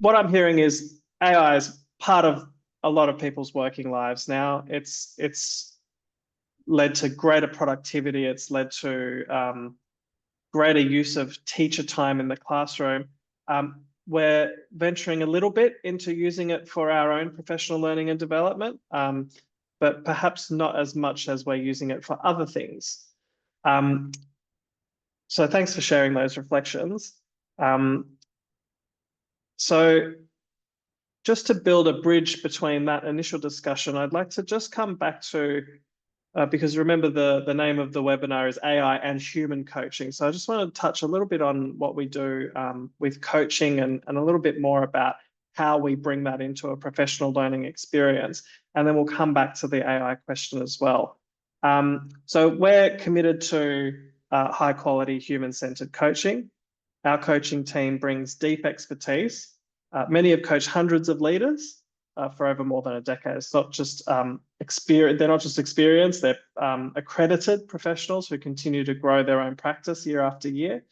what I'm hearing is AI is part of a lot of people's working lives now. It's led to greater productivity. It's led to greater use of teacher time in the classroom. We're venturing a little bit into using it for our own professional learning and development, but perhaps not as much as we're using it for other things. So thanks for sharing those reflections. So just to build a bridge between that initial discussion, I'd like to just come back to, because remember the name of the webinar is AI and human coaching. So I just want to touch a little bit on what we do with coaching and a little bit more about how we bring that into a professional learning experience. And then we'll come back to the AI question as well. So we're committed to high quality human-centered coaching. Our coaching team brings deep expertise. Many have coached hundreds of leaders for over more than a decade. It's not just experience. They're not just experienced. They're accredited professionals who continue to grow their own practice year after year.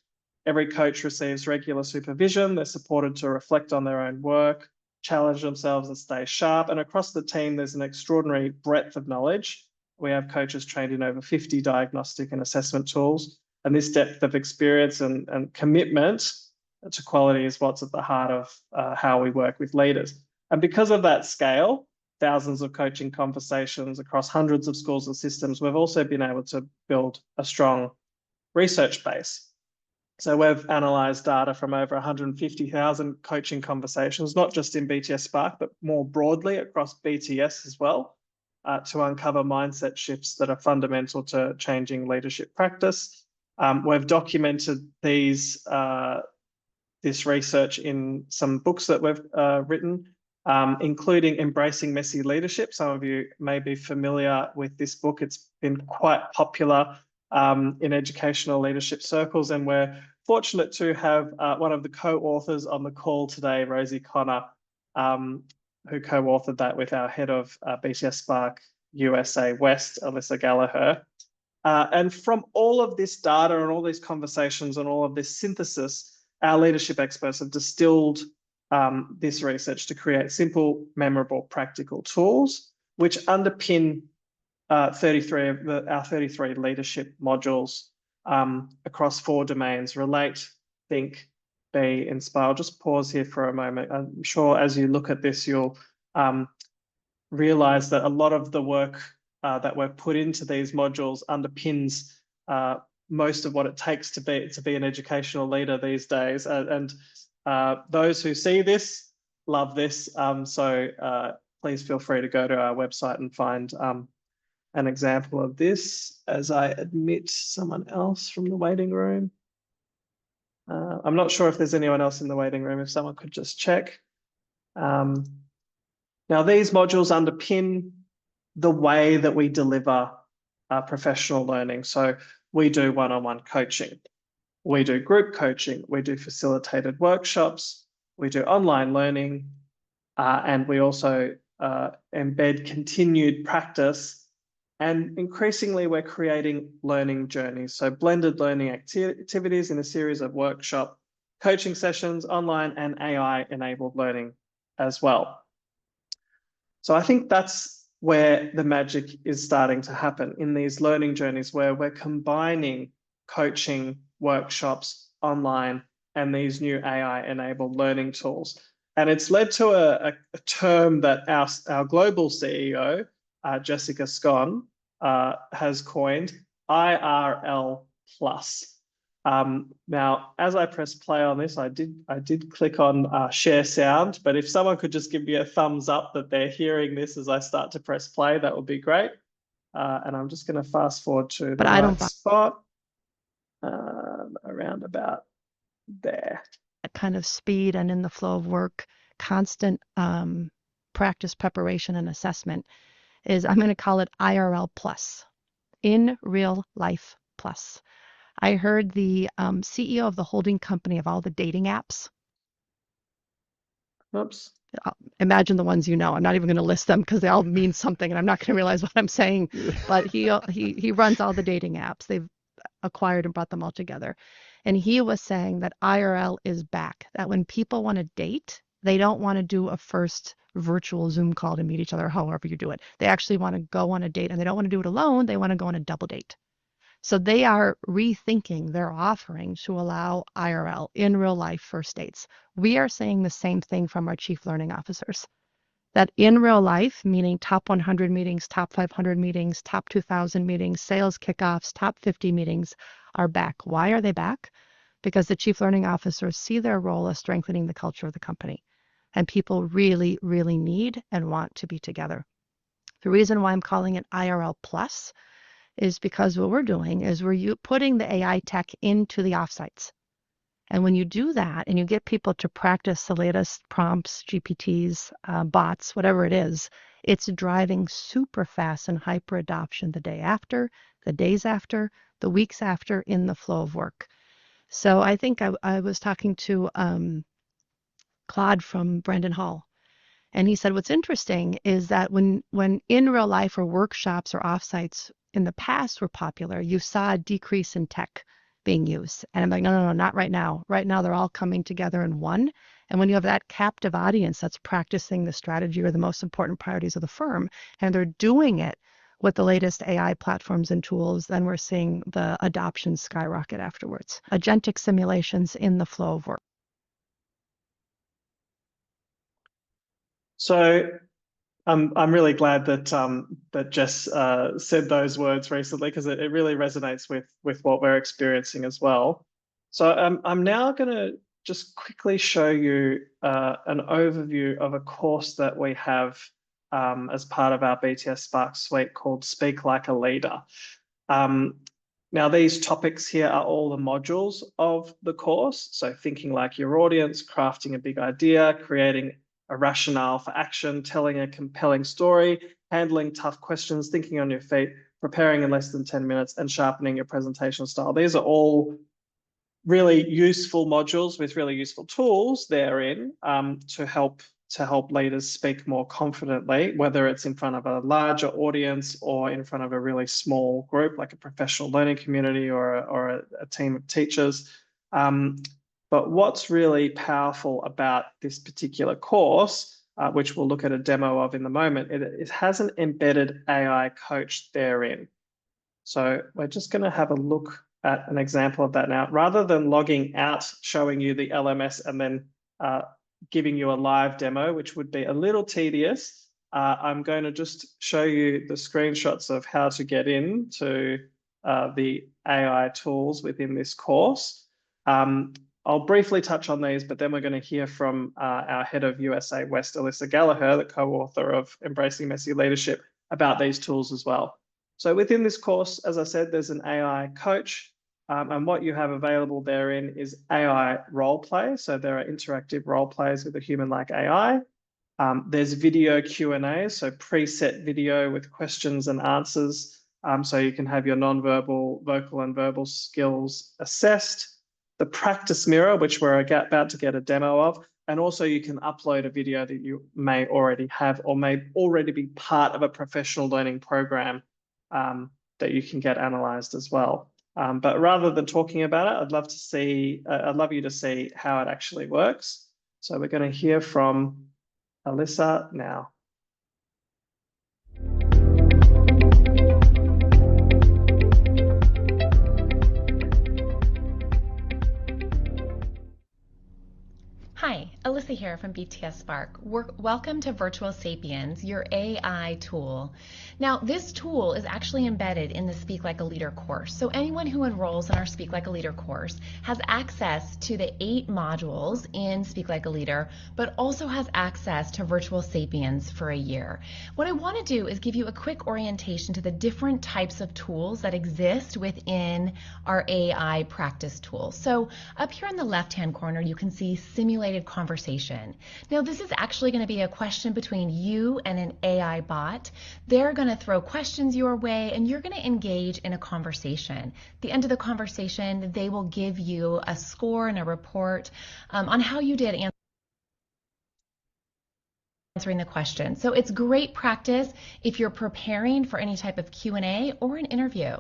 Every coach receives regular supervision. They're supported to reflect on their own work, challenge themselves and stay sharp. And across the team, there's an extraordinary breadth of knowledge. We have coaches trained in over 50 diagnostic and assessment tools. And this depth of experience and commitment to quality is what's at the heart of how we work with leaders. And because of that scale, thousands of coaching conversations across hundreds of schools and systems, we've also been able to build a strong research base. So we've analysed data from over 150,000 coaching conversations, not just in BTS Spark, but more broadly across BTS as well, to uncover mindset shifts that are fundamental to changing leadership practice. We've documented this research in some books that we've written, including Embracing Messy Leadership. Some of you may be familiar with this book. It's been quite popular in educational leadership circles, and we're fortunate to have one of the co-authors on the call today, Rosie Connor, who co-authored that with our head of BTS Spark USA West, Alyssa Gallagher. And from all of this data and all these conversations and all of this synthesis, our leadership experts have distilled this research to create simple, memorable, practical tools, which underpin 33 of our 33 leadership modules across 4 domains: relate, think, be, inspire. I'll just pause here for a moment. I'm sure as you look at this, you'll realize that a lot of the work that we've put into these modules underpins most of what it takes to be an educational leader these days. And those who see this love this. So please feel free to go to our website and find an example of this as I admit someone else from the waiting room. I'm not sure if there's anyone else in the waiting room. If someone could just check. Now, these modules underpin the way that we deliver professional learning. So we do one-on-one coaching. We do group coaching. We do facilitated workshops. We do online learning. And we also embed continued practice. And increasingly, we're creating learning journeys. So blended learning activities in a series of workshop coaching sessions, online and AI-enabled learning as well. So I think that's where the magic is starting to happen in these learning journeys, where we're combining coaching, workshops, online, and these new AI-enabled learning tools. And it's led to a term that our global CEO, Jessica Scon, has coined, IRL plus. Now, as I press play on this, I did click on share sound, but if someone could just give me a thumbs up that they're hearing this as I start to press play, that would be great. And I'm just going to fast forward to the right spot, around about there. That kind of speed and in the flow of work, constant practice, preparation, and assessment is, I'm going to call it IRL plus, in real life plus. I heard the CEO of the holding company of all the dating apps. Oops. Imagine the ones you know. I'm not even going to list them because they all mean something and I'm not going to realize what I'm saying. But he runs all the dating apps. They've acquired and brought them all together. And he was saying that IRL is back, that when people want to date, They don't want to do a first virtual Zoom call to meet each other, however you do it. They actually want to go on a date, and they don't want to do it alone. They want to go on a double date. So they are rethinking their offering to allow IRL, in real life first dates. We are saying the same thing from our chief learning officers, that in real life, meaning top 100 meetings, top 500 meetings, top 2,000 meetings, sales kickoffs, top 50 meetings are back. Why are they back? Because the chief learning officers see their role as strengthening the culture of the company. And people really, really need and want to be together. The reason why I'm calling it IRL Plus is because what we're doing is we're putting the AI tech into the offsites. And when you do that and you get people to practice the latest prompts, GPTs, bots, whatever it is, it's driving super fast and hyper adoption the day after, the days after, the weeks after in the flow of work. So I think I was talking to Claude from Brandon Hall, and he said what's interesting is that when in real life or workshops or offsites in the past were popular, you saw a decrease in tech being used. And I'm like, no, not right now. Right now, they're all coming together in one. And when you have that captive audience that's practicing the strategy or the most important priorities of the firm, and they're doing it with the latest AI platforms and tools, then we're seeing the adoption skyrocket afterwards. Agentic simulations in the flow of work. So I'm really glad that that Jess said those words recently, because it really resonates with what we're experiencing as well. So I'm now going to just quickly show you an overview of a course that we have as part of our BTS Spark suite called Speak Like a Leader. Now, these topics here are all the modules of the course. So thinking like your audience, crafting a big idea, creating a rationale for action, telling a compelling story, handling tough questions, thinking on your feet, preparing in less than 10 minutes, and sharpening your presentation style. These are all really useful modules with really useful tools therein to help leaders speak more confidently, whether it's in front of a larger audience or in front of a really small group, like a professional learning community or a team of teachers. But what's really powerful about this particular course, which we'll look at a demo of in the moment, it has an embedded AI coach therein. So we're just going to have a look at an example of that now. Rather than logging out, showing you the LMS, and then giving you a live demo, which would be a little tedious, I'm going to just show you the screenshots of how to get into the AI tools within this course. I'll briefly touch on these, but then we're going to hear from our head of USA West, Alyssa Gallagher, the co-author of Embracing Messy Leadership, about these tools as well. So within this course, as I said, there's an AI coach, and what you have available therein is AI role play. So there are interactive role plays with a human-like AI. There's video Q&A, so preset video with questions and answers, so you can have your non-verbal, vocal and verbal skills assessed. The practice mirror, which we're about to get a demo of, and also you can upload a video that you may already have or may already be part of a professional learning program that you can get analyzed as well. But rather than talking about it, I'd love you to see how it actually works. So we're going to hear from Alyssa now. Hi, Alyssa here from BTS Spark. Welcome to Virtual Sapiens, your AI tool. Now, this tool is actually embedded in the Speak Like a Leader course. So anyone who enrolls in our Speak Like a Leader course has access to the 8 modules in Speak Like a Leader, but also has access to Virtual Sapiens for a year. What I want to do is give you a quick orientation to the different types of tools that exist within our AI practice tool. So up here in the left-hand corner, you can see simulated conversation. Now, this is actually going to be a question between you and an AI bot. They're going to throw questions your way, and you're going to engage in a conversation. At the end of the conversation, they will give you a score and a report on how you did answering the question. So it's great practice if you're preparing for any type of Q&A or an interview.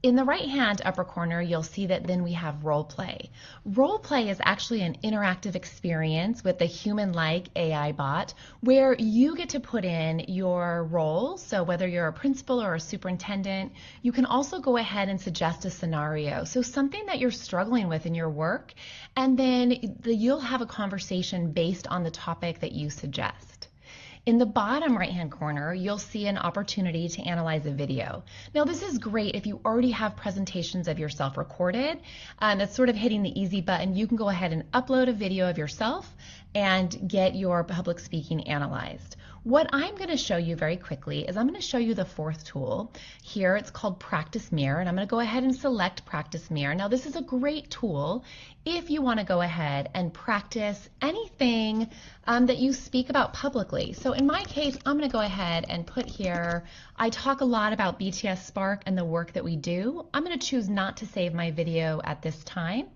In the right-hand upper corner, you'll see that then we have role play. Role play is actually an interactive experience with the human-like AI bot where you get to put in your role. So whether you're a principal or a superintendent, you can also go ahead and suggest a scenario. So something that you're struggling with in your work, and then you'll have a conversation based on the topic that you suggest. In the bottom right-hand corner, you'll see an opportunity to analyze a video. Now, this is great if you already have presentations of yourself recorded. That's sort of hitting the easy button. You can go ahead and upload a video of yourself and get your public speaking analyzed. What I'm going to show you very quickly is I'm going to show you the fourth tool. Here it's called Practice Mirror, and I'm going to go ahead and select Practice Mirror. Now, this is a great tool if you want to go ahead and practice anything that you speak about publicly. So in my case, I'm going to go ahead and put here, I talk a lot about BTS Spark and the work that we do. I'm going to choose not to save my video at this time.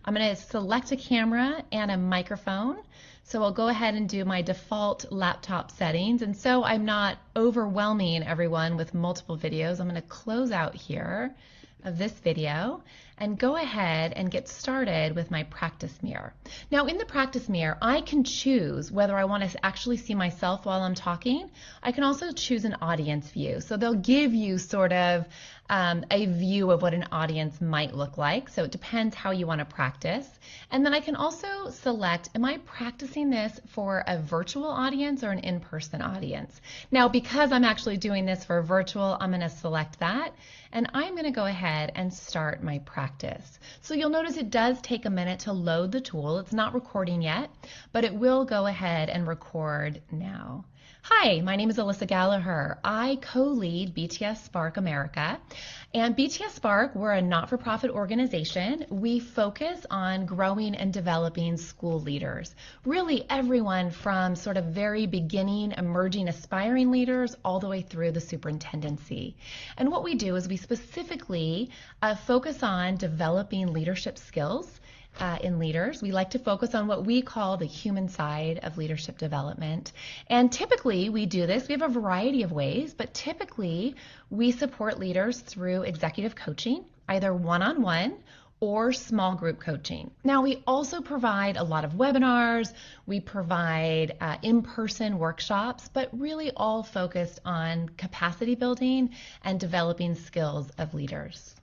I'm going to select a camera and a microphone. So I'll go ahead and do my default laptop settings. And so I'm not overwhelming everyone with multiple videos, I'm going to close out here of this video and go ahead and get started with my practice mirror. Now in the practice mirror, I can choose whether I want to actually see myself while I'm talking. I can also choose an audience view. So they'll give you sort of a view of what an audience might look like. So it depends how you want to practice. And then I can also select, am I practicing this for a virtual audience or an in-person audience? Now, because I'm actually doing this for virtual, I'm going to select that. And I'm going to go ahead and start my practice. So you'll notice it does take a minute to load the tool. It's not recording yet, but it will go ahead and record now. Hi, my name is Alyssa Gallagher. I co-lead BTS Spark America. And BTS Spark, we're a not-for-profit organization. We focus on growing and developing school leaders. Really everyone from sort of very beginning, emerging, aspiring leaders all the way through the superintendency. And what we do is we specifically focus on developing leadership skills in leaders. We like to focus on what we call the human side of leadership development. And typically we do this, we have a variety of ways, but typically we support leaders through executive coaching, either one-on-one or small group coaching. Now we also provide a lot of webinars, we provide in-person workshops, but really all focused on capacity building and developing skills of leaders.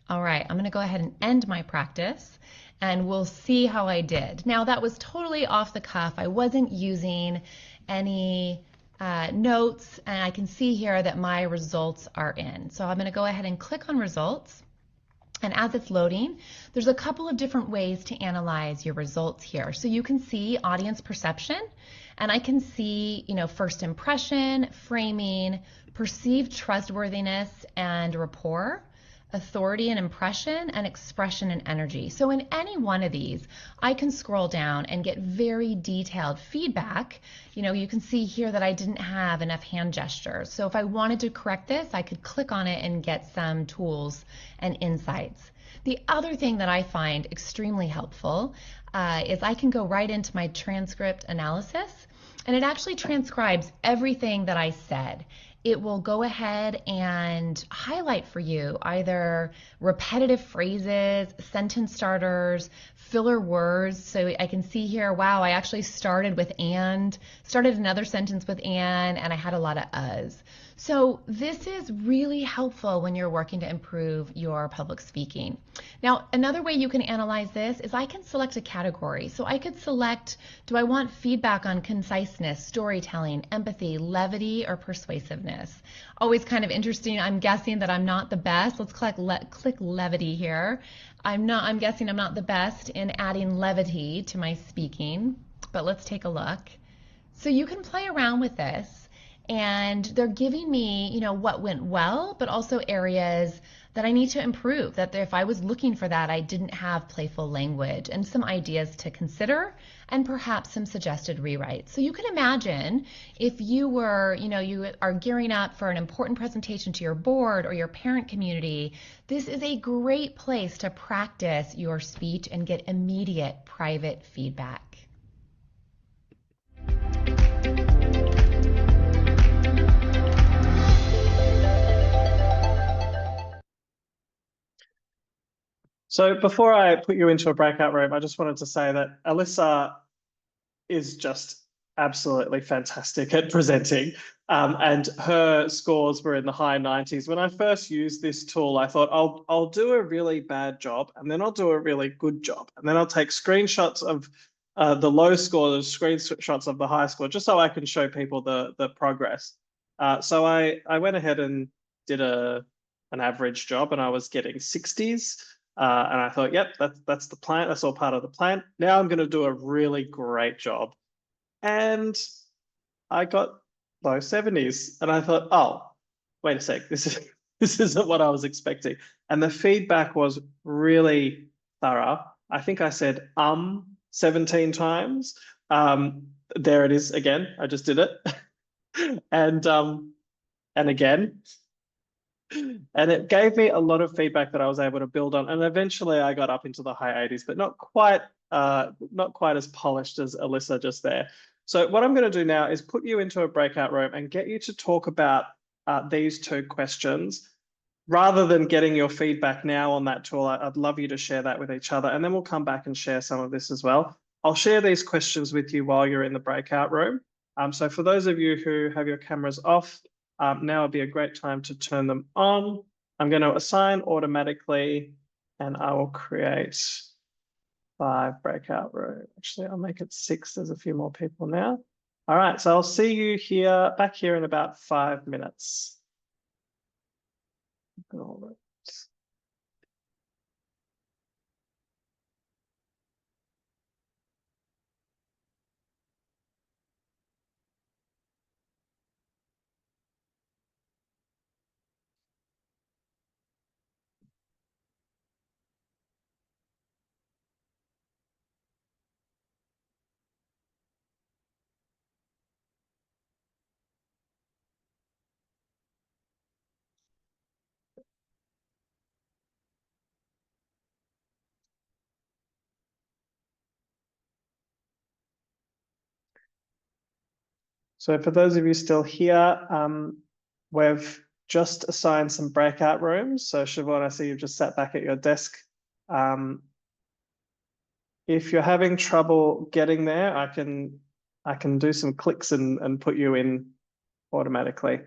All right, I'm going to go ahead and end my practice and we'll see how I did. Now that was totally off the cuff. I wasn't using any notes, and I can see here that my results are in. So I'm going to go ahead and click on results. And as it's loading, there's a couple of different ways to analyze your results here. So you can see audience perception, and I can see, first impression, framing, perceived trustworthiness and rapport, authority and impression, and expression and energy. So in any one of these, I can scroll down and get very detailed feedback. You can see here that I didn't have enough hand gestures. So if I wanted to correct this, I could click on it and get some tools and insights. The other thing that I find extremely helpful is I can go right into my transcript analysis, and it actually transcribes everything that I said. It will go ahead and highlight for you either repetitive phrases, sentence starters, filler words. So I can see here, wow, I actually started with and, started another sentence with and I had a lot of uhs. So this is really helpful when you're working to improve your public speaking. Now, another way you can analyze this is I can select a category. So I could select, do I want feedback on conciseness, storytelling, empathy, levity, or persuasiveness? Always kind of interesting. I'm guessing that I'm not the best. Let's click levity here. I'm guessing I'm not the best in adding levity to my speaking, but let's take a look. So you can play around with this. And they're giving me, what went well, but also areas that I need to improve, that if I was looking for that, I didn't have playful language, and some ideas to consider, and perhaps some suggested rewrites. So you can imagine if you were, you are gearing up for an important presentation to your board or your parent community, this is a great place to practice your speech and get immediate private feedback. So before I put you into a breakout room, I just wanted to say that Alyssa is just absolutely fantastic at presenting. And her scores were in the high 90s. When I first used this tool, I thought I'll do a really bad job and then I'll do a really good job. And then I'll take screenshots of the low score, screenshots of the high score, just so I can show people the progress. So I went ahead and did an average job and I was getting 60s. And I thought, yep, that's the plan. That's all part of the plan. Now I'm going to do a really great job. And I got low 70s. And I thought, oh, wait a sec, this isn't what I was expecting. And the feedback was really thorough. I think I said 17 times. There it is again. I just did it. And again. And it gave me a lot of feedback that I was able to build on. And eventually I got up into the high 80s, but not quite as polished as Alyssa just there. So what I'm going to do now is put you into a breakout room and get you to talk about these two questions. Rather than getting your feedback now on that tool, I'd love you to share that with each other, and then we'll come back and share some of this as well. I'll share these questions with you while you're in the breakout room. So for those of you who have your cameras off, now would be a great time to turn them on. I'm going to assign automatically, and I will create 5 breakout rooms. Actually, I'll make it 6. There's a few more people now. All right, so I'll see you back here in about 5 minutes. All right. So for those of you still here, we've just assigned some breakout rooms. So Siobhan, I see you've just sat back at your desk. If you're having trouble getting there, I can do some clicks and put you in automatically.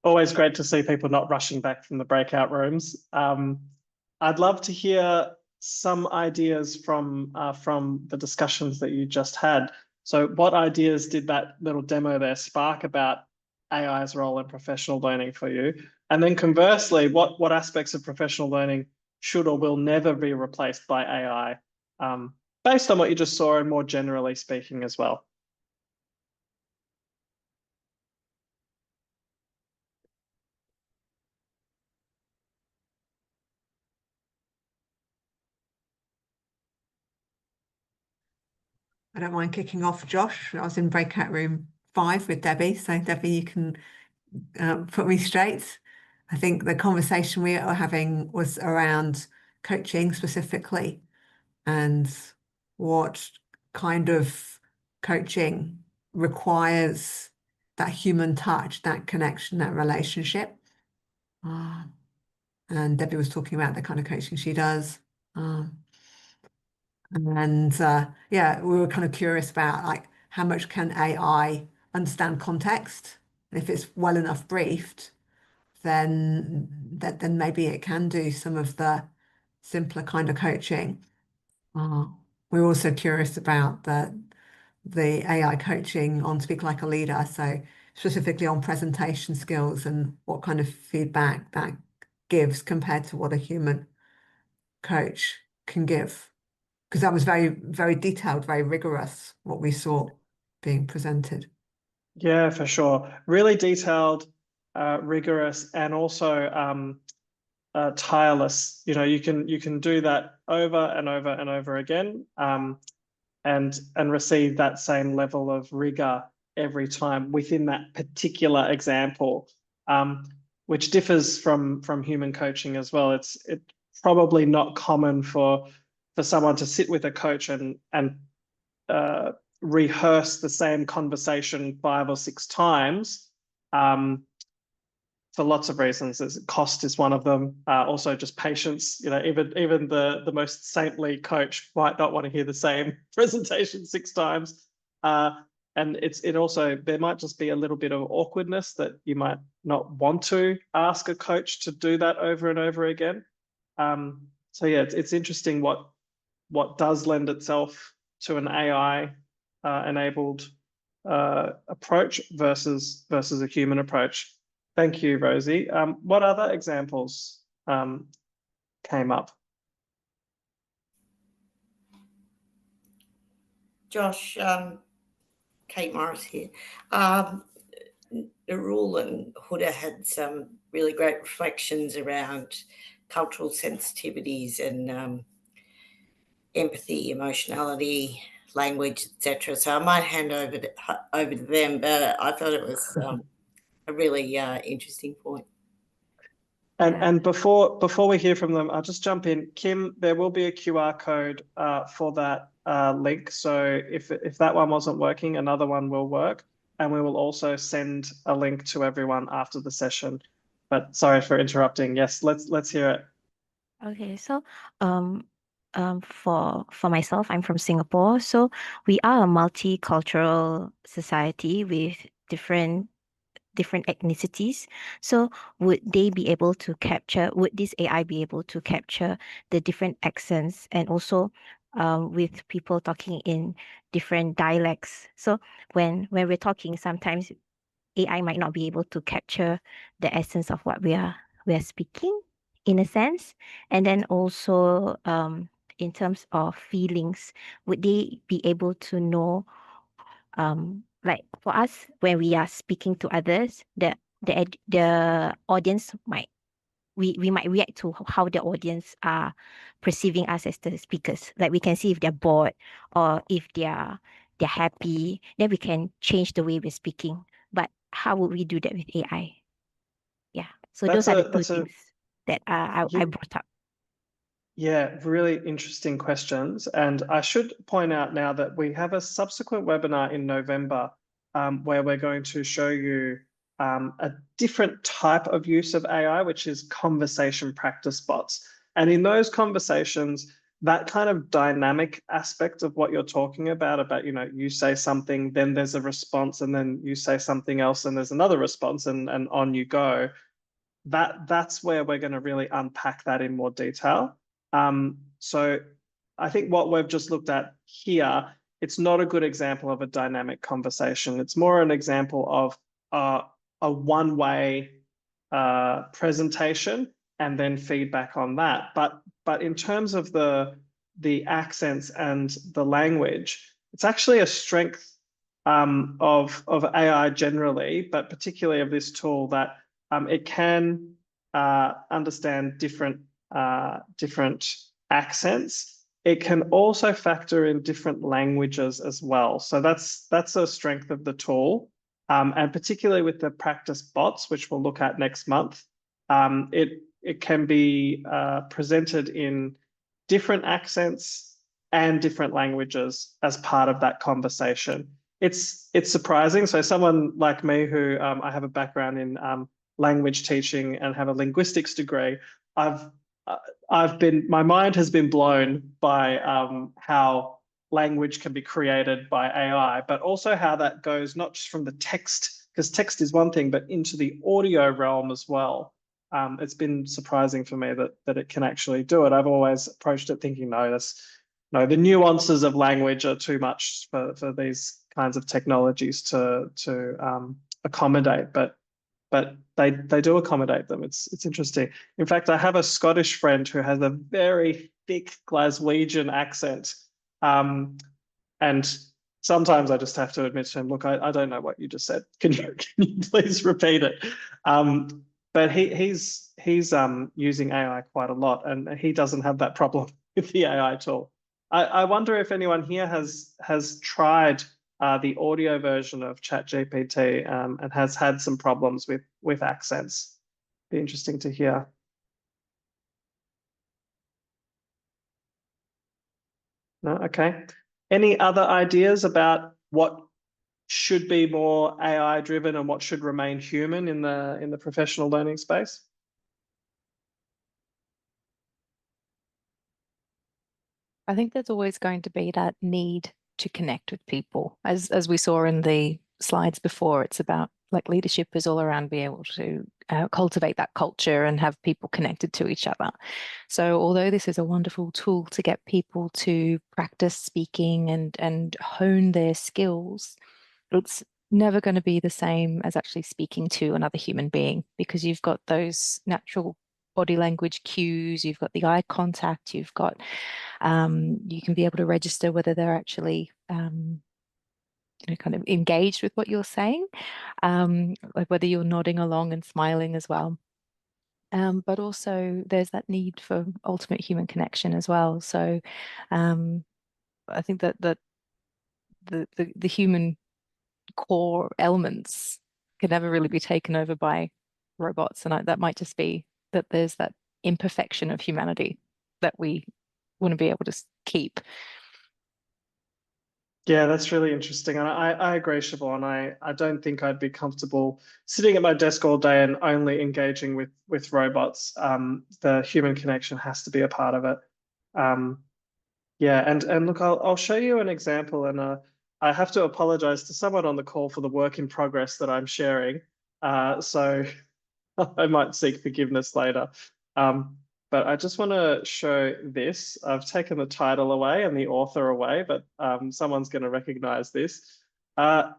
Always great to see people not rushing back from the breakout rooms. I'd love to hear some ideas from the discussions that you just had. So what ideas did that little demo there spark about AI's role in professional learning for you? And then conversely, what aspects of professional learning should or will never be replaced by AI, based on what you just saw and more generally speaking as well? I don't mind kicking off, Josh. I was in breakout room 5 with Debbie, so Debbie, you can put me straight. I think the conversation we were having was around coaching specifically and what kind of coaching requires that human touch, that connection, that relationship. And Debbie was talking about the kind of coaching she does. Yeah, we were kind of curious about like how much can AI understand context? And if it's well enough briefed, then maybe it can do some of the simpler kind of coaching. We're also curious about the AI coaching on Speak Like a Leader, so specifically on presentation skills and what kind of feedback that gives compared to what a human coach can give. Because that was very, very detailed, very rigorous, what we saw being presented. Yeah, for sure. Really detailed, rigorous, and also tireless. You know, you can do that over and over and over again, and receive that same level of rigor every time within that particular example, which differs from human coaching as well. It's probably not common for someone to sit with a coach and rehearse the same conversation 5 or 6 times, for lots of reasons. Cost is one of them. Also just patience. You know, even the most saintly coach might not want to hear the same presentation 6 times. And it also, there might just be a little bit of awkwardness that you might not want to ask a coach to do that over and over again. So yeah, it's interesting what does lend itself to an AI enabled approach versus a human approach. Thank you, Rosie. What other examples came up? Josh, Kate Morris here. Narul and Huda had some really great reflections around cultural sensitivities and empathy, emotionality, language, etc. So I might hand over to them, but I thought it was a really interesting point. And before we hear from them, I'll just jump in. Kim, there will be a QR code for that link. So if that one wasn't working, another one will work. And we will also send a link to everyone after the session. But sorry for interrupting. Yes, let's hear it. Okay, so for myself, I'm from Singapore. So we are a multicultural society with different ethnicities. So would this AI be able to capture the different accents and also with people talking in different dialects? So when we're talking, sometimes AI might not be able to capture the essence of what we are speaking in a sense. And then also in terms of feelings, would they be able to know like for us when we are speaking to others, the audience might we might react to how the audience are perceiving us as the speakers. Like we can see if they're bored or if they're happy, then we can change the way we're speaking. But how would we do that with AI? Yeah. So those are the two things that I brought up. Yeah, really interesting questions. And I should point out now that we have a subsequent webinar in November where we're going to show you a different type of use of AI, which is conversation practice bots. And in those conversations, that kind of dynamic aspect of what you're talking about, you say something, then there's a response, and then you say something else, and there's another response, and on you go. That's where we're going to really unpack that in more detail. So I think what we've just looked at here, it's not a good example of a dynamic conversation. It's more an example of a one-way presentation and then feedback on that. But in terms of the accents and the language, it's actually a strength of AI generally, but particularly of this tool, that it can understand different accents. It can also factor in different languages as well. So that's a strength of the tool. And particularly with the practice bots, which we'll look at next month, it can be presented in different accents and different languages as part of that conversation. It's surprising. So someone like me, who I have a background in language teaching and have a linguistics degree, my mind has been blown by how language can be created by AI, but also how that goes not just from the text, because text is one thing, but into the audio realm as well. It's been surprising for me that it can actually do it. I've always approached it thinking, no, the nuances of language are too much for these kinds of technologies to accommodate, but they do accommodate them. It's interesting. In fact, I have a Scottish friend who has a very thick Glaswegian accent. And sometimes I just have to admit to him, look, I don't know what you just said. Can you please repeat it? But he's using AI quite a lot, and he doesn't have that problem with the AI tool. I wonder if anyone here has tried the audio version of ChatGPT and has had some problems with accents. Be interesting to hear. No, okay. Any other ideas about what should be more AI driven and what should remain human in the professional learning space? I think there's always going to be that need to connect with people. As we saw in the slides before, it's about, like, leadership is all around being able to cultivate that culture and have people connected to each other. So although this is a wonderful tool to get people to practice speaking and hone their skills, it's never going to be the same as actually speaking to another human being, because you've got those natural body language cues, you've got the eye contact, you've got you can be able to register whether they're actually kind of engaged with what you're saying, like whether you're nodding along and smiling as well. But also there's that need for ultimate human connection as well. So I think that the human core elements can never really be taken over by robots, and that might just be that there's that imperfection of humanity that we want to be able to keep. Yeah, that's really interesting. And I agree, Siobhan. I don't think I'd be comfortable sitting at my desk all day and only engaging with robots. The human connection has to be a part of it. Yeah, and look, I'll show you an example, and I have to apologize to someone on the call for the work in progress that I'm sharing. So I might seek forgiveness later. But I just want to show this. I've taken the title away and the author away, but someone's going to recognize this.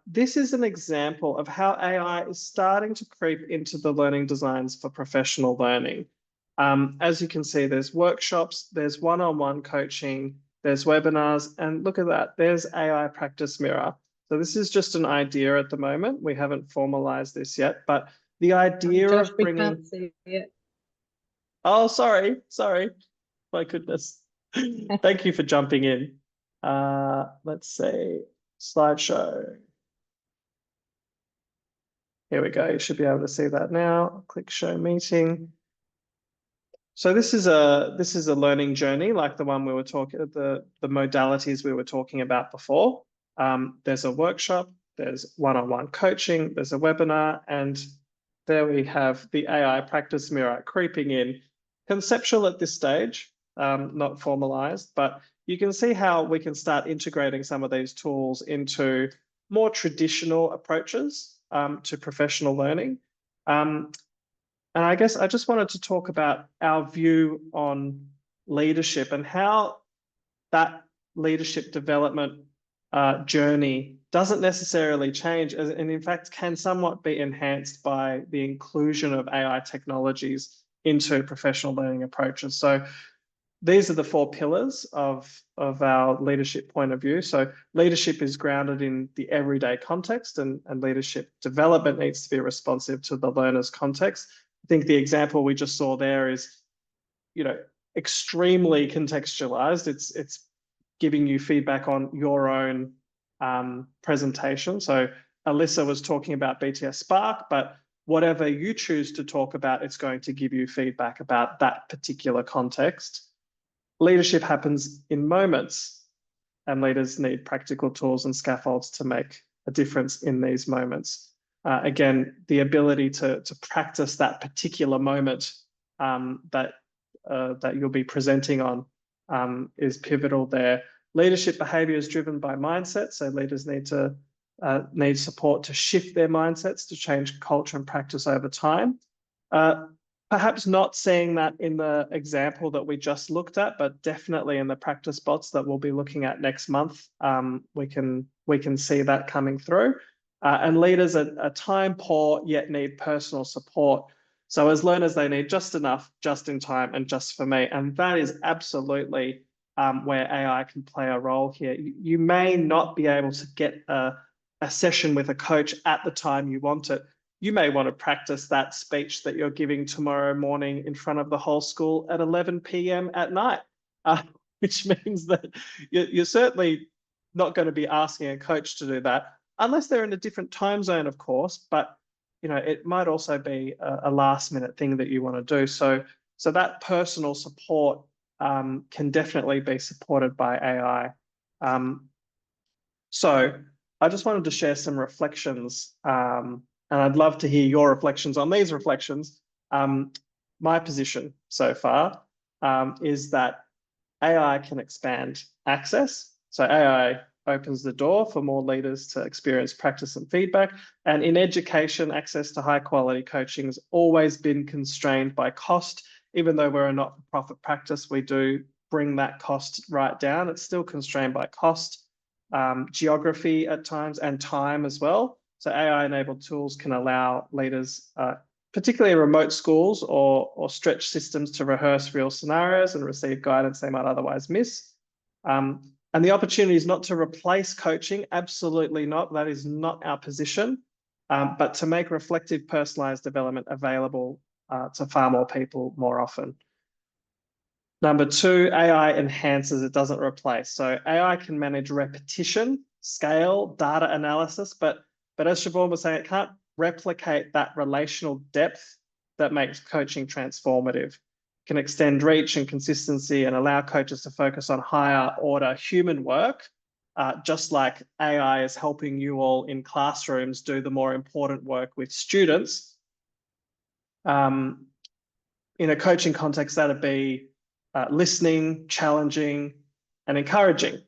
This is an example of how AI is starting to creep into the learning designs for professional learning. As you can see, there's workshops, there's one-on-one coaching, there's webinars, and look at that, there's AI Practice Mirror. So this is just an idea at the moment. We haven't formalized this yet, but the idea Josh, of bringing... we can't see it. Oh, sorry. My goodness. Thank you for jumping in. Let's see, slideshow. Here we go. You should be able to see that now. Click show meeting. So this is a learning journey like the one we were talking, the modalities we were talking about before. There's a workshop, there's one-on-one coaching, there's a webinar, and there we have the AI Practice Mirror creeping in. Conceptual at this stage, not formalized, but you can see how we can start integrating some of these tools into more traditional approaches to professional learning. And I guess I just wanted to talk about our view on leadership and how that leadership development journey doesn't necessarily change, and in fact can somewhat be enhanced by the inclusion of AI technologies into professional learning approaches. So these are the 4 pillars of our leadership point of view. So leadership is grounded in the everyday context, and leadership development needs to be responsive to the learner's context. I think the example we just saw there is, extremely contextualized. It's giving you feedback on your own presentation. So Alyssa was talking about BTS Spark, but whatever you choose to talk about, it's going to give you feedback about that particular context. Leadership happens in moments, and leaders need practical tools and scaffolds to make a difference in these moments. Again, the ability to practice that particular moment that you'll be presenting on is pivotal there. Leadership behavior is driven by mindset, so leaders need support to shift their mindsets to change culture and practice over time. Perhaps not seeing that in the example that we just looked at, but definitely in the practice bots that we'll be looking at next month, we can see that coming through. And leaders are time poor yet need personal support. So as learners, they need just enough, just in time, and just for me. And that is absolutely where AI can play a role here. You may not be able to get a session with a coach at the time you want it. You may want to practice that speech that you're giving tomorrow morning in front of the whole school at 11 p.m. at night, which means that you're certainly not going to be asking a coach to do that, unless they're in a different time zone, of course. But it might also be a last-minute thing that you want to do. So that personal support can definitely be supported by AI. So I just wanted to share some reflections, and I'd love to hear your reflections on these reflections. My position so far is that AI can expand access. So AI opens the door for more leaders to experience practice and feedback. And in education, access to high quality coaching has always been constrained by cost. Even though we're a not-for-profit practice, we do bring that cost right down. It's still constrained by cost, geography at times, and time as well. So AI-enabled tools can allow leaders, particularly in remote schools or stretch systems, to rehearse real scenarios and receive guidance they might otherwise miss. And the opportunity is not to replace coaching, absolutely not. That is not our position, but to make reflective, personalized development available to far more people more often. Number 2, AI enhances, it doesn't replace. So AI can manage repetition, scale, data analysis, but as Siobhan was saying, it can't replicate that relational depth that makes coaching transformative. It can extend reach and consistency and allow coaches to focus on higher order human work, just like AI is helping you all in classrooms do the more important work with students. In a coaching context, that'd be listening, challenging, and encouraging.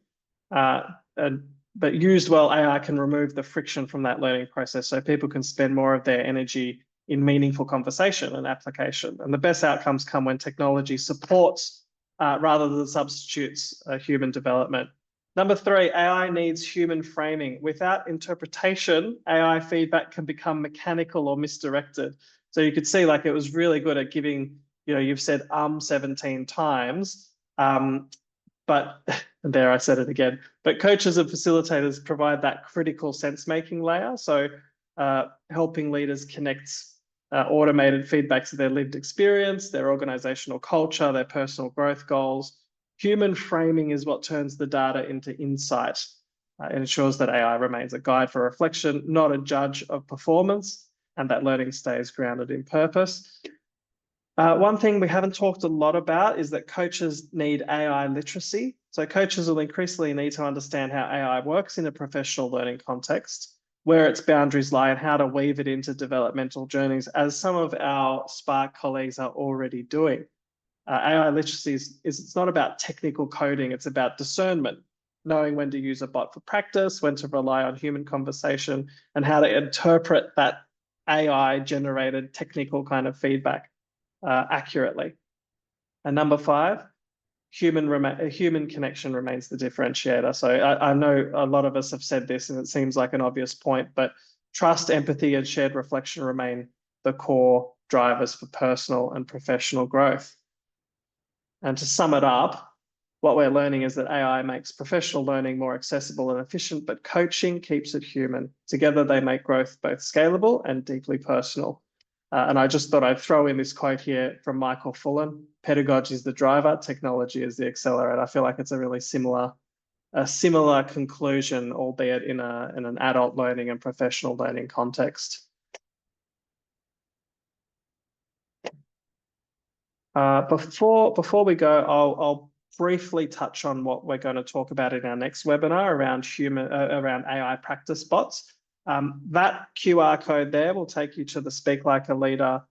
But used well, AI can remove the friction from that learning process so people can spend more of their energy in meaningful conversation and application. And the best outcomes come when technology supports rather than substitutes human development. Number 3, AI needs human framing. Without interpretation, AI feedback can become mechanical or misdirected. So you could see, like, it was really good at giving, you've said 17 times, but there I said it again. But coaches and facilitators provide that critical sense-making layer. So helping leaders connect automated feedback to their lived experience, their organizational culture, their personal growth goals. Human framing is what turns the data into insight. It ensures that AI remains a guide for reflection, not a judge of performance, and that learning stays grounded in purpose. One thing we haven't talked a lot about is that coaches need AI literacy. So coaches will increasingly need to understand how AI works in a professional learning context, where its boundaries lie, and how to weave it into developmental journeys, as some of our Spark colleagues are already doing. AI literacy is it's not about technical coding, it's about discernment, knowing when to use a bot for practice, when to rely on human conversation, and how to interpret that AI generated technical kind of feedback accurately. And number 5, human connection remains the differentiator. So I know a lot of us have said this and it seems like an obvious point, but trust, empathy, and shared reflection remain the core drivers for personal and professional growth. And to sum it up, what we're learning is that AI makes professional learning more accessible and efficient, but coaching keeps it human. Together, they make growth both scalable and deeply personal. And I just thought I'd throw in this quote here from Michael Fullan: pedagogy is the driver, technology is the accelerator. I feel like it's a really similar conclusion, albeit in an adult learning and professional learning context. Before we go, I'll briefly touch on what we're going to talk about in our next webinar around AI practice bots. That QR code there will take you to the Speak Like a Leader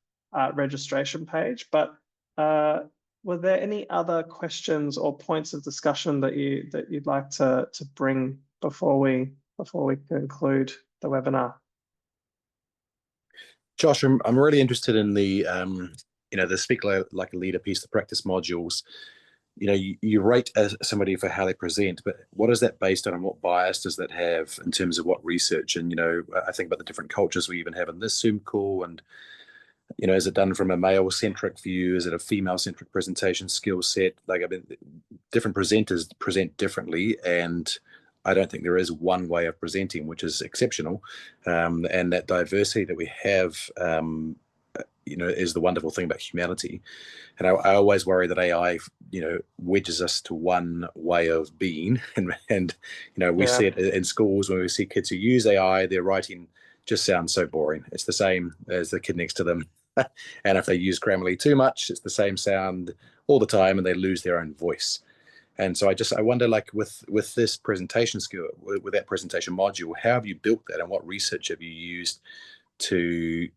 registration page. But were there any other questions or points of discussion that you'd like to bring before we conclude the webinar? Josh, I'm really interested in the the Speak Like a Leader piece, the practice modules. You rate somebody for how they present, but what is that based on, and what bias does that have in terms of what research? And I think about the different cultures we even have in this Zoom call, and is it done from a male-centric view? Is it a female-centric presentation skill set? Like, I mean, different presenters present differently, and I don't think there is one way of presenting which is exceptional. And that diversity that we have, is the wonderful thing about humanity. And I always worry that AI, wedges us to one way of being. And we see it in schools when we see kids who use AI, their writing just sounds so boring. It's the same as the kid next to them. And if they use Grammarly too much, it's the same sound all the time, and they lose their own voice. And so I wonder, like, with this presentation skill, with that presentation module, how have you built that, and what research have you used to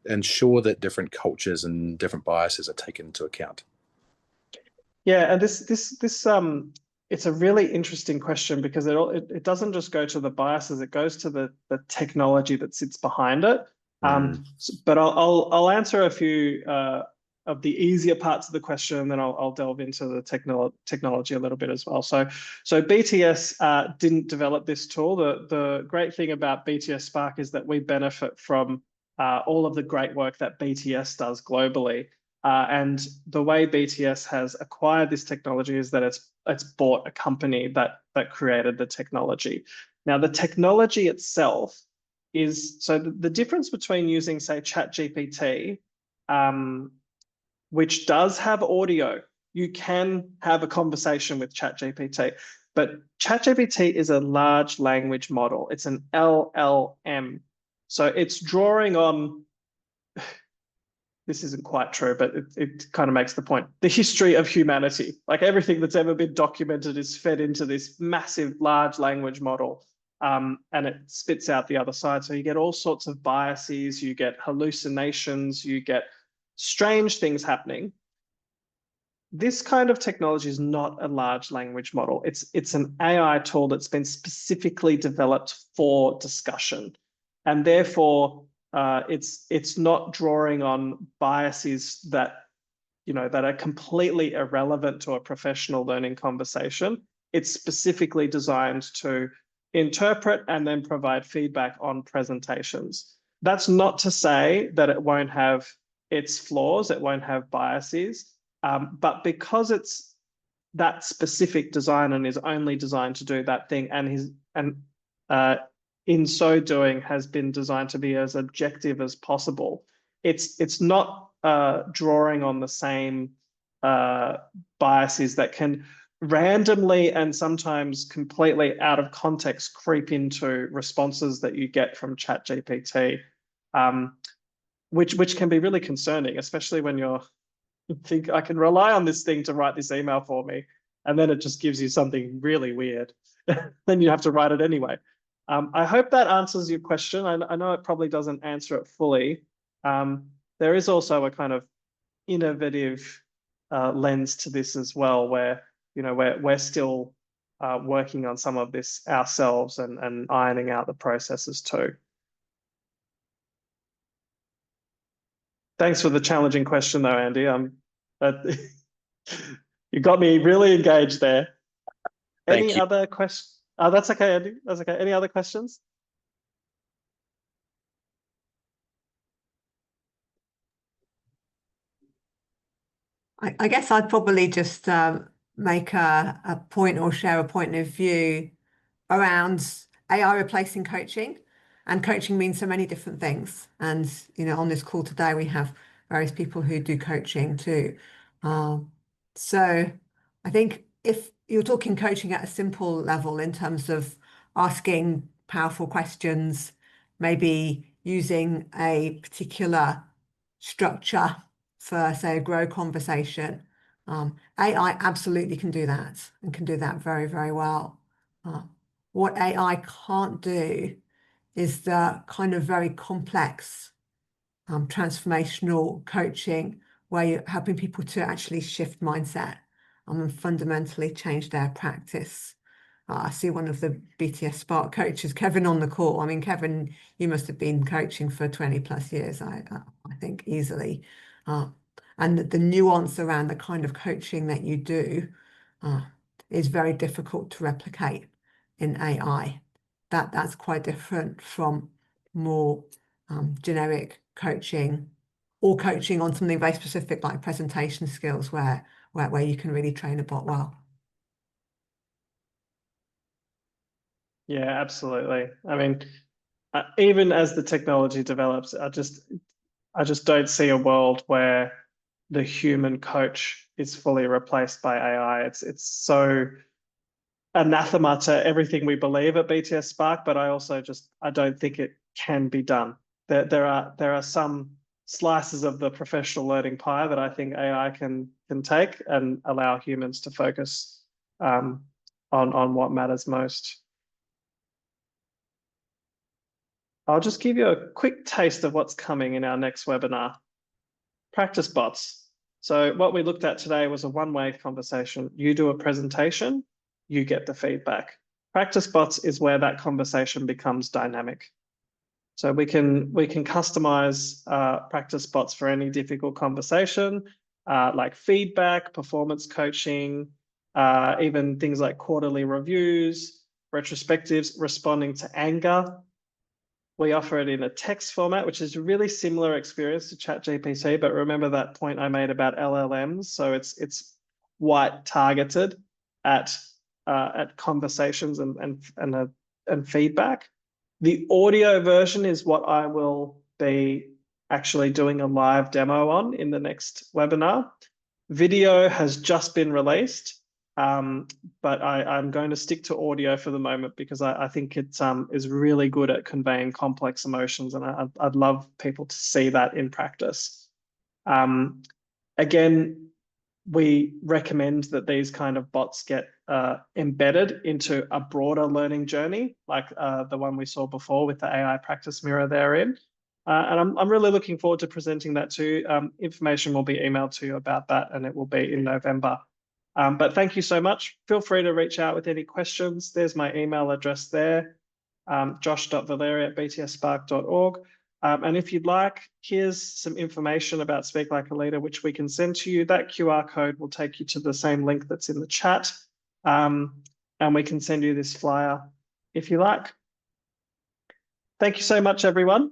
ensure that different cultures and different biases are taken into account? Yeah, and this it's a really interesting question, because it doesn't just go to the biases; it goes to the technology that sits behind it. But I'll answer a few of the easier parts of the question, and then I'll delve into the technology a little bit as well. So BTS didn't develop this tool. The great thing about BTS Spark is that we benefit from all of the great work that BTS does globally. And the way BTS has acquired this technology is that it's bought a company that created the technology. Now, the technology itself is, so the difference between using, say, ChatGPT, which does have audio. You can have a conversation with ChatGPT, but ChatGPT is a large language model. It's an LLM. So it's drawing on, this isn't quite true, but it kind of makes the point, the history of humanity. Like, everything that's ever been documented is fed into this massive large language model, and it spits out the other side. So you get all sorts of biases, you get hallucinations, you get strange things happening. This kind of technology is not a large language model. It's an AI tool that's been specifically developed for discussion, and therefore it's not drawing on biases that that are completely irrelevant to a professional learning conversation. It's specifically designed to interpret and then provide feedback on presentations. That's not to say that it won't have its flaws, it won't have biases, but because it's that specific design and is only designed to do that thing, and in so doing has been designed to be as objective as possible, it's not drawing on the same biases that can randomly and sometimes completely out of context creep into responses that you get from ChatGPT, which can be really concerning, especially when you think, I can rely on this thing to write this email for me, and then it just gives you something really weird. Then you have to write it anyway. I hope that answers your question. I know it probably doesn't answer it fully. There is also a kind of innovative lens to this as well, where we're still working on some of this ourselves and ironing out the processes too. Thanks for the challenging question though, Andy. You got me really engaged there. Any other questions? Oh, that's okay, Andy. That's okay. Any other questions? I guess I'd probably just make a point or share a point of view around AI replacing coaching. And coaching means so many different things. And, on this call today, we have various people who do coaching too. So I think if you're talking coaching at a simple level in terms of asking powerful questions, maybe using a particular structure for, say, a grow conversation, AI absolutely can do that and can do that very, very well. What AI can't do is the kind of very complex transformational coaching where you're helping people to actually shift mindset and fundamentally change their practice. I see one of the BTS Spark coaches, Kevin, on the call. I mean, Kevin, you must have been coaching for 20 plus years, I think, easily. And the nuance around the kind of coaching that you do is very difficult to replicate in AI. That's quite different from more generic coaching or coaching on something very specific like presentation skills where you can really train a bot well. Yeah, absolutely. I mean, even as the technology develops, I just don't see a world where the human coach is fully replaced by AI. It's so anathema to everything we believe at BTS Spark, but I don't think it can be done. There are some slices of the professional learning pie that I think AI can take and allow humans to focus on what matters most. I'll just give you a quick taste of what's coming in our next webinar. Practice bots. So what we looked at today was a one-way conversation. You do a presentation, you get the feedback. Practice bots is where that conversation becomes dynamic. So we can customize practice bots for any difficult conversation, like feedback, performance coaching, even things like quarterly reviews, retrospectives, responding to anger. We offer it in a text format, which is a really similar experience to ChatGPT, but remember that point I made about LLMs. So it's white targeted at conversations and feedback. The audio version is what I will be actually doing a live demo on in the next webinar. Video has just been released. But I'm going to stick to audio for the moment because I think it is really good at conveying complex emotions, and I'd love people to see that in practice. Again, we recommend that these kind of bots get embedded into a broader learning journey, like the one we saw before with the AI practice mirror therein. And I'm really looking forward to presenting that too. Information will be emailed to you about that, and it will be in November. But thank you so much. Feel free to reach out with any questions. There's my email address there, josh.valeri@btsspark.org. And if you'd like, here's some information about Speak Like a Leader, which we can send to you. That QR code will take you to the same link that's in the chat. And we can send you this flyer if you like. Thank you so much, everyone.